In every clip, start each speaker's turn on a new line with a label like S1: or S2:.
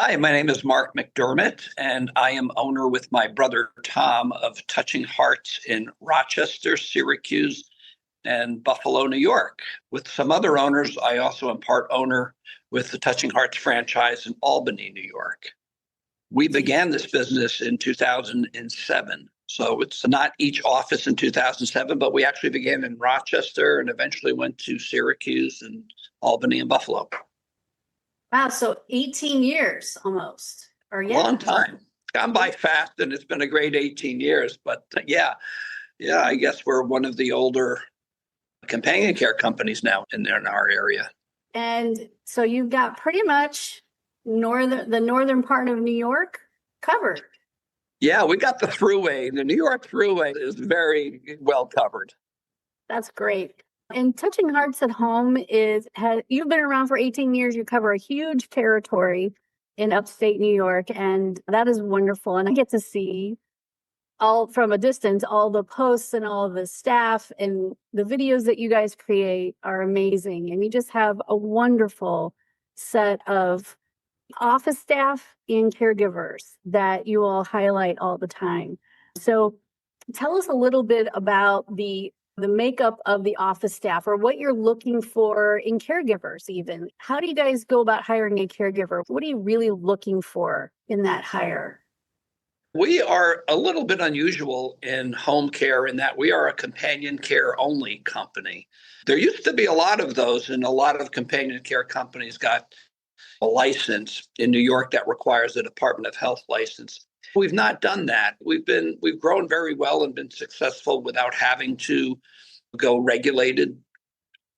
S1: Hi, my name is Mark McDermott, and I am owner with my brother Tom of Touching Hearts in Rochester, Syracuse, and Buffalo, New York. With some other owners, I also am part owner with the Touching Hearts franchise in Albany, New York. We began this business in 2007. So it's not each office in 2007, but we actually began in Rochester and eventually went to Syracuse and Albany and Buffalo.
S2: Wow, so 18 years almost, or yeah.
S1: Long time. Gone by fast, and it's been a great 18 years. But I guess we're one of the older companion care companies now in our area.
S2: And so you've got pretty much the northern part of New York covered.
S1: Yeah, we got the thruway. The New York thruway is very well covered.
S2: That's great. And Touching Hearts at Home you've been around for 18 years. You cover a huge territory in upstate New York, and that is wonderful. And I get to see all from a distance, all the posts and all the staff, and the videos that you guys create are amazing. And you just have a wonderful set of office staff and caregivers that you all highlight all the time. So tell us a little bit about the makeup of the office staff, or what you're looking for in caregivers even. How do you guys go about hiring a caregiver? What are you really looking for in that hire?
S1: We are a little bit unusual in home care in that we are a companion care only company. There used to be a lot of those, and a lot of companion care companies got a license in New York that requires a Department of Health license. We've not done that. We've grown very well and been successful without having to go regulated.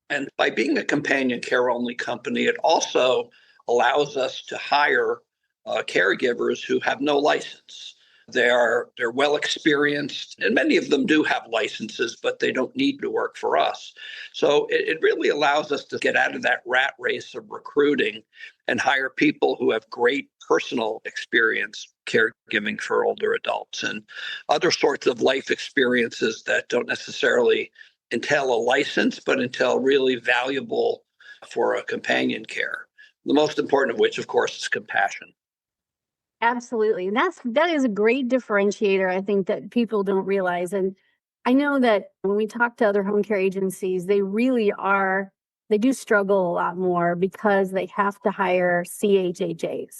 S1: And by being a companion care only company, it also allows us to hire caregivers who have no license. They're well experienced, and many of them do have licenses, but they don't need to work for us. So it really allows us to get out of that rat race of recruiting and hire people who have great personal experience caregiving for older adults and other sorts of life experiences that don't necessarily entail a license, but entail really valuable for a companion care. The most important of which, of course, is compassion.
S2: Absolutely. And that is a great differentiator, I think, that people don't realize. And I know that when we talk to other home care agencies, they do struggle a lot more because they have to hire CHHAs.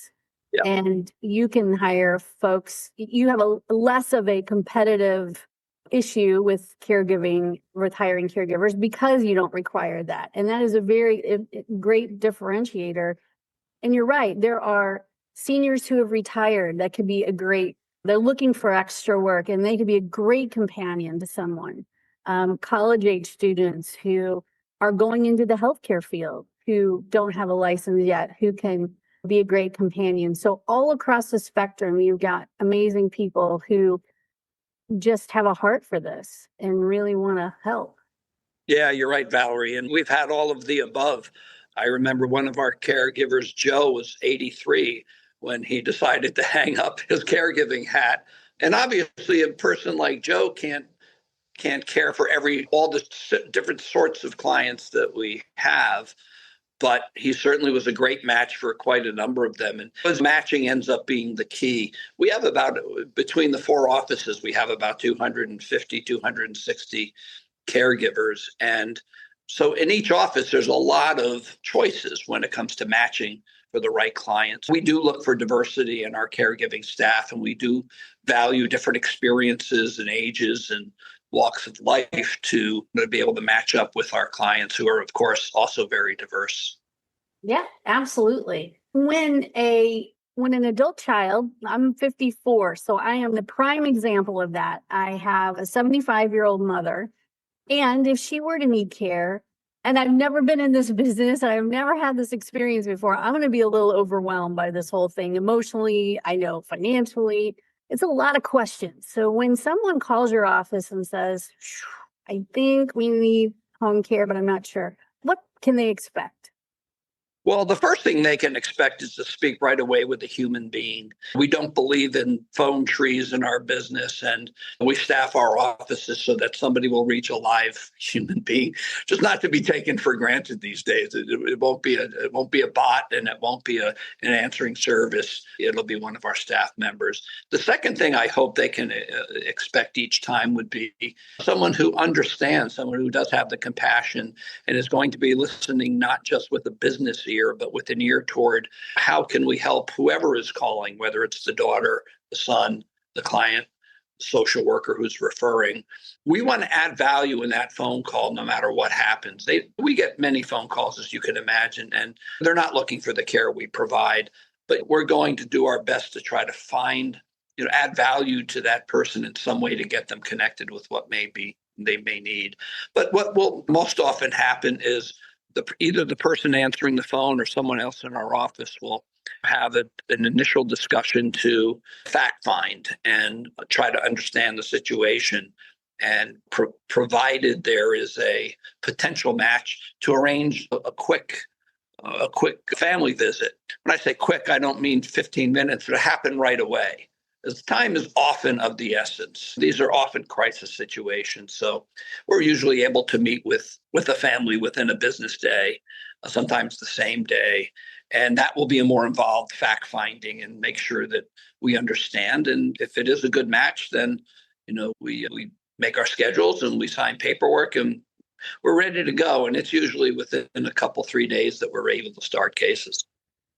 S1: Yeah.
S2: And you can hire folks, you have a less of a competitive issue with caregiving, with hiring caregivers, because you don't require that. And that is a very great differentiator. And you're right, there are seniors who have retired that could be they're looking for extra work, and they could be a great companion to someone. College age students who are going into the healthcare field, who don't have a license yet, who can be a great companion. So all across the spectrum, you've got amazing people who just have a heart for this and really want to help.
S1: Yeah, you're right, Valerie. And we've had all of the above. I remember one of our caregivers, Joe, was 83 when he decided to hang up his caregiving hat. And obviously, a person like Joe can't care for all the different sorts of clients that we have, but he certainly was a great match for quite a number of them. And his matching ends up being the key. We have between the four offices, we have about 250, 260 caregivers. And so in each office, there's a lot of choices when it comes to matching for the right clients. We do look for diversity in our caregiving staff, and we do value different experiences and ages and walks of life to be able to match up with our clients, who are, of course, also very diverse.
S2: Yeah, absolutely. When an adult child, I'm 54, so I am the prime example of that. I have a 75-year-old mother, and if she were to need care, and I've never been in this business, and I've never had this experience before, I'm going to be a little overwhelmed by this whole thing emotionally, I know financially. It's a lot of questions. So when someone calls your office and says, I think we need home care, but I'm not sure, what can they expect?
S1: Well, the first thing they can expect is to speak right away with a human being. We don't believe in phone trees in our business, and we staff our offices so that somebody will reach a live human being, just not to be taken for granted these days. It won't be a bot, and it won't be an answering service. It'll be one of our staff members. The second thing I hope they can expect each time would be someone who understands, someone who does have the compassion and is going to be listening not just with a business ear, but with an ear toward how can we help whoever is calling, whether it's the daughter, the son, the client, the social worker who's referring. We want to add value in that phone call no matter what happens. We get many phone calls, as you can imagine, and they're not looking for the care we provide, but we're going to do our best to try to find, add value to that person in some way to get them connected with what they may need. But what will most often happen is either the person answering the phone or someone else in our office will have an initial discussion to fact find and try to understand the situation. And provided there is a potential match, to arrange a quick family visit. When I say quick, I don't mean 15 minutes. It'll happen right away. As time is often of the essence. These are often crisis situations. So we're usually able to meet with a family within a business day, sometimes the same day. And that will be a more involved fact finding and make sure that we understand. And if it is a good match, then, we make our schedules and we sign paperwork and we're ready to go. And it's usually within a couple, 3 days that we're able to start cases.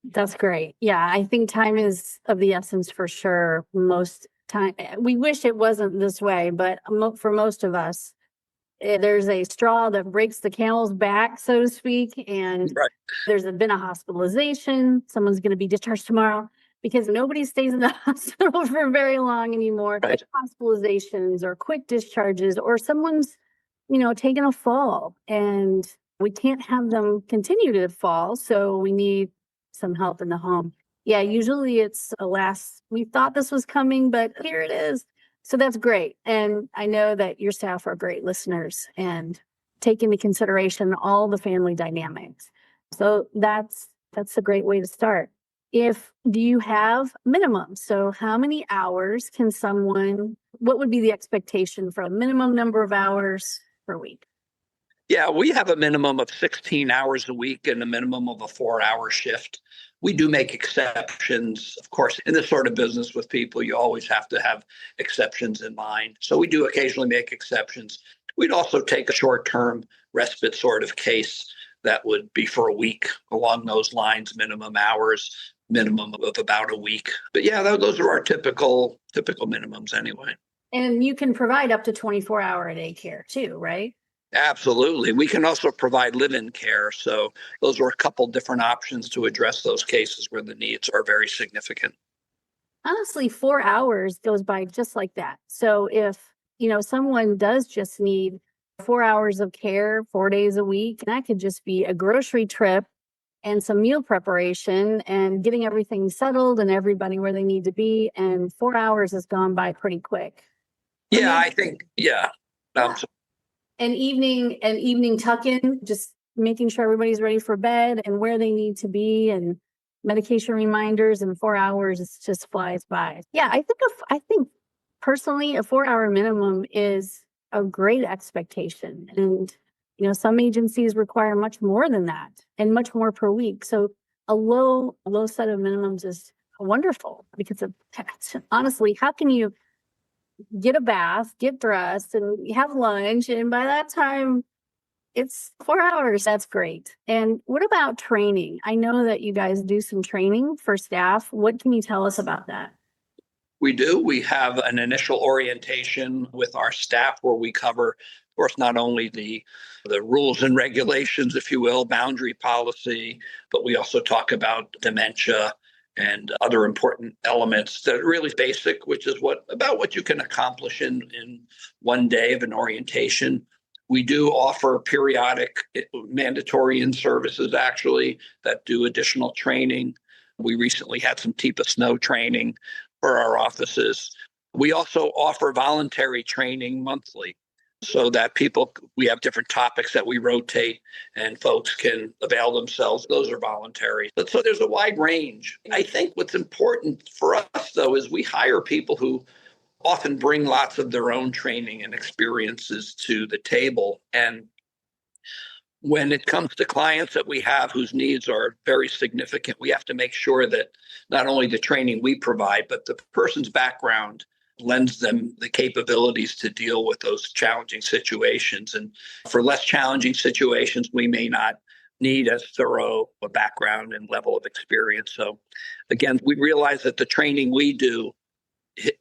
S2: That's great. Yeah, I think time is of the essence for sure. Most time, we wish it wasn't this way, but for most of us, there's a straw that breaks the camel's back, so to speak. And
S1: Right.
S2: there's been a hospitalization. Someone's going to be discharged tomorrow because nobody stays in the hospital for very long anymore.
S1: Right.
S2: Hospitalizations or quick discharges, or someone's, taken a fall, and we can't have them continue to fall. So we need some help in the home. Yeah, usually it's we thought this was coming, but here it is. So that's great. And I know that your staff are great listeners and take into consideration all the family dynamics. So that's a great way to start. Do you have minimum? So how many hours what would be the expectation for a minimum number of hours per week?
S1: Yeah, we have a minimum of 16 hours a week and a minimum of a 4-hour shift. We do make exceptions. Of course, in this sort of business with people, you always have to have exceptions in mind. So we do occasionally make exceptions. We'd also take a short-term respite sort of case that would be for a week along those lines, minimum hours, minimum of about a week. But yeah, those are our typical minimums anyway.
S2: And you can provide up to 24-hour-a-day care too, right?
S1: Absolutely. We can also provide live-in care. So those are a couple different options to address those cases where the needs are very significant.
S2: Honestly, 4 hours goes by just like that. So if, someone does just need 4 hours of care 4 days a week, that could just be a grocery trip and some meal preparation and getting everything settled and everybody where they need to be. And 4 hours has gone by pretty quick.
S1: Yeah, I think, yeah.
S2: An evening tuck-in, just making sure everybody's ready for bed and where they need to be, and medication reminders, and 4 hours just flies by. Yeah, I think personally a 4-hour minimum is a great expectation. And some agencies require much more than that and much more per week. So a low set of minimums is wonderful because honestly, how can you get a bath, get dressed, and have lunch, and by that time it's 4 hours? That's great. And what about training? I know that you guys do some training for staff. What can you tell us about that?
S1: We do. We have an initial orientation with our staff where we cover, of course, not only the rules and regulations, if you will, boundary policy, but we also talk about dementia and other important elements that are really basic, which is about what you can accomplish in one day of an orientation. We do offer periodic mandatory in-services, actually, that do additional training. We recently had some TIPA snow training for our offices. We also offer voluntary training monthly. so that we have different topics that we rotate and folks can avail themselves. Those are voluntary. So there's a wide range. I think what's important for us, though, is we hire people who often bring lots of their own training and experiences to the table. And when it comes to clients that we have whose needs are very significant, we have to make sure that not only the training we provide, but the person's background lends them the capabilities to deal with those challenging situations. And for less challenging situations, we may not need as thorough a background and level of experience. So again, we realize that the training we do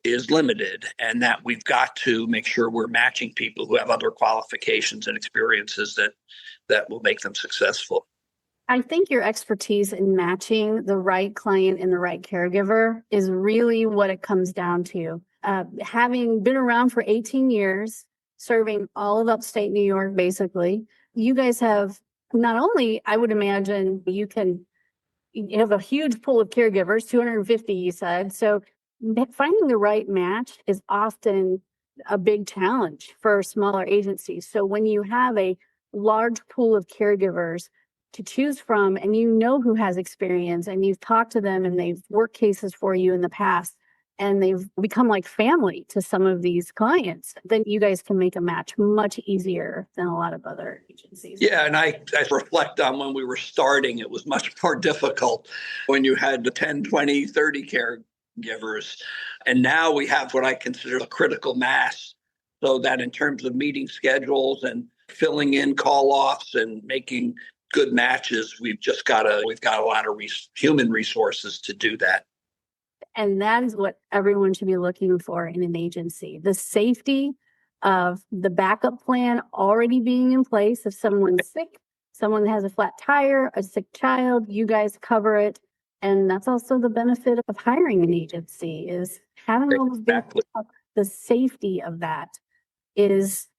S1: is limited and that we've got to make sure we're matching people who have other qualifications and experiences that will make them successful.
S2: I think your expertise in matching the right client and the right caregiver is really what it comes down to. Having been around for 18 years, serving all of upstate New York, basically, you guys have not only, I would imagine, you have a huge pool of caregivers, 250, you said. So finding the right match is often a big challenge for smaller agencies. So when you have a large pool of caregivers to choose from, and you know who has experience, and you've talked to them and they've worked cases for you in the past, and they've become like family to some of these clients, then you guys can make a match much easier than a lot of other agencies.
S1: Yeah, and I reflect on when we were starting, it was much more difficult when you had the 10, 20, 30 caregivers. And now we have what I consider a critical mass, so that in terms of meeting schedules and filling in call-offs and making good matches, we've got a lot of human resources to do that.
S2: And that is what everyone should be looking for in an agency. The safety of the backup plan already being in place. If someone's sick, someone has a flat tire, a sick child, you guys cover it. And that's also the benefit of hiring an agency, is having all those big, the safety of that is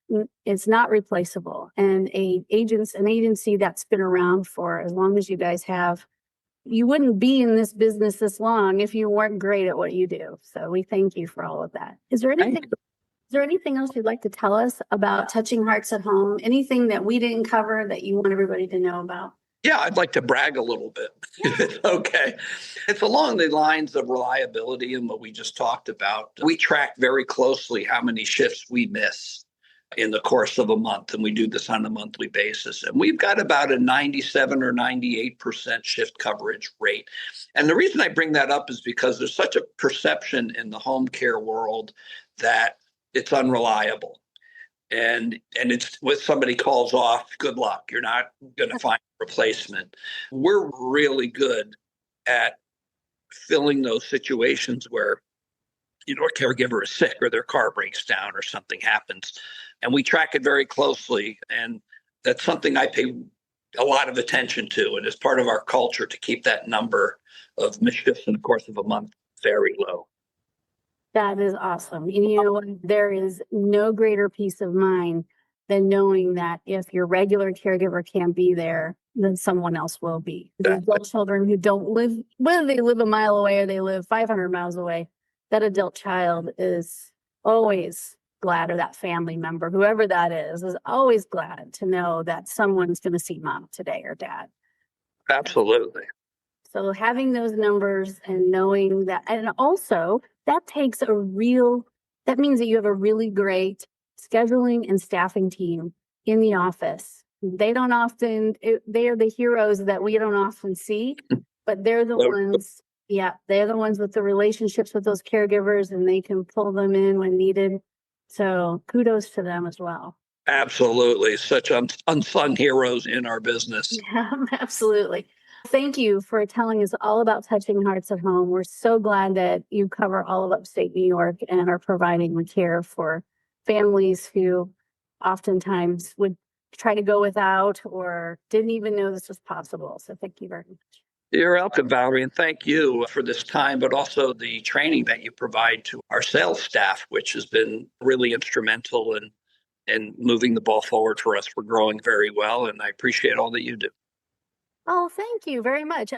S2: not replaceable. And an agency that's been around for as long as you guys have, you wouldn't be in this business this long if you weren't great at what you do. So we thank you for all of that. Is there anything else you'd like to tell us about Touching Hearts at Home? Anything that we didn't cover that you want everybody to know about?
S1: Yeah, I'd like to brag a little bit. Okay. It's along the lines of reliability and what we just talked about. We track very closely how many shifts we miss in the course of a month, and we do this on a monthly basis. And we've got about a 97 or 98% shift coverage rate. And the reason I bring that up is because there's such a perception in the home care world that it's unreliable. And it's when somebody calls off, good luck. You're not going to find a replacement. We're really good at filling those situations where, a caregiver is sick or their car breaks down or something happens. And we track it very closely. And that's something I pay a lot of attention to. And it's part of our culture to keep that number of missed shifts in the course of a month very low.
S2: That is awesome. And there is no greater peace of mind than knowing that if your regular caregiver can't be there, then someone else will be. The adult children who don't live, whether they live a mile away or they live 500 miles away, that adult child is always glad, or that family member, whoever that is always glad to know that someone's going to see mom today or dad.
S1: Absolutely.
S2: So having those numbers and knowing that, and also that means that you have a really great scheduling and staffing team in the office. They are the heroes that we don't often see, but they're the ones. Yeah, they're the ones with the relationships with those caregivers, and they can pull them in when needed. So kudos to them as well.
S1: Absolutely. Such unsung heroes in our business.
S2: Yeah, absolutely. Thank you for telling us all about Touching Hearts at Home. We're so glad that you cover all of upstate New York and are providing the care for families who oftentimes would try to go without or didn't even know this was possible. So thank you very much.
S1: You're welcome, Valerie, and thank you for this time, but also the training that you provide to our sales staff, which has been really instrumental in moving the ball forward for us. We're growing very well, and I appreciate all that you do.
S2: Oh, thank you very much.